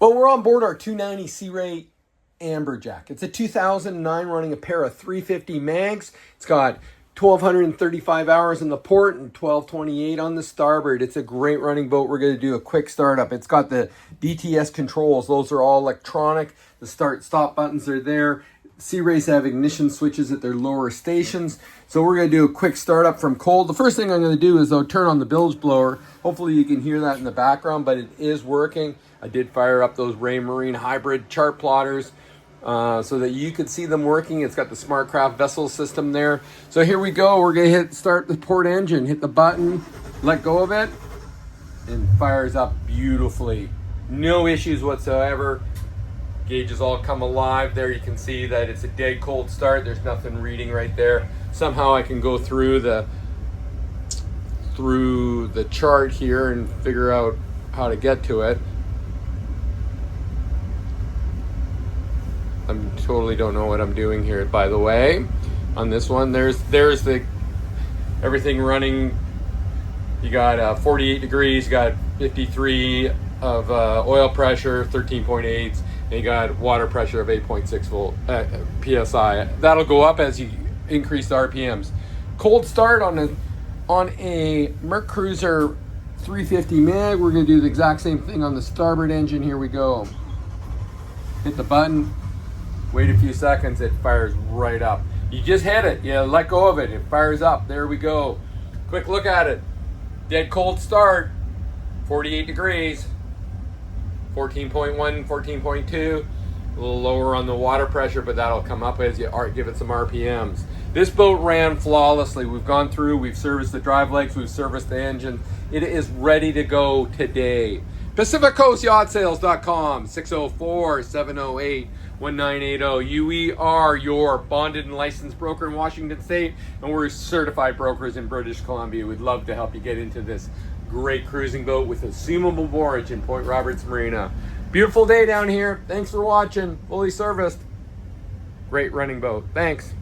Well, we're on board our 290 Sea-Ray Amberjack. It's a 2009 running a pair of 350 mags. It's got 1,235 hours in the port and 1,228 on the starboard. It's a great running boat. We're going to do a quick startup. It's got the DTS controls. Those are all electronic. The start-stop buttons are there. Sea-Rays have ignition switches at their lower stations. So we're going to do a quick startup from cold. The first thing I'm going to do is I'll turn on the bilge blower. Hopefully you can hear that in the background, but it is working. I did fire up those Raymarine hybrid chart plotters so that you could see them working. It's got the SmartCraft vessel system there. So here we go. We're going to start the port engine. Hit the button, let go of it, and fires up beautifully. No issues whatsoever. Gauges all come alive there. You can see that it's a dead cold start. There's nothing reading right there. Somehow I can go through the chart here and figure out how to get to it. I totally don't know what I'm doing here, by the way. On this one, there's the everything running. You got 48 degrees, you got 53 of oil pressure, 13.8, and you got water pressure of 8.6 volt psi. That'll go up as you increase the RPMs. Cold start on a MerCruiser 350 mag. We're going to do the exact same thing on the starboard engine. Here we go. Hit the button. Wait a few seconds, it fires right up. You just hit it, you let go of it, it fires up. There we go. Quick look at it. Dead cold start, 48 degrees, 14.1, 14.2. A little lower on the water pressure, but that'll come up as you give it some RPMs. This boat ran flawlessly. We've gone through, we've serviced the drive legs, we've serviced the engine. It is ready to go today. PacificCoastYachtSales.com, 604-708-1980. We are your bonded and licensed broker in Washington State, and we're certified brokers in British Columbia. We'd love to help you get into this great cruising boat with assumable moorage in Point Roberts Marina. Beautiful day down here. Thanks for watching. Fully serviced. Great running boat. Thanks.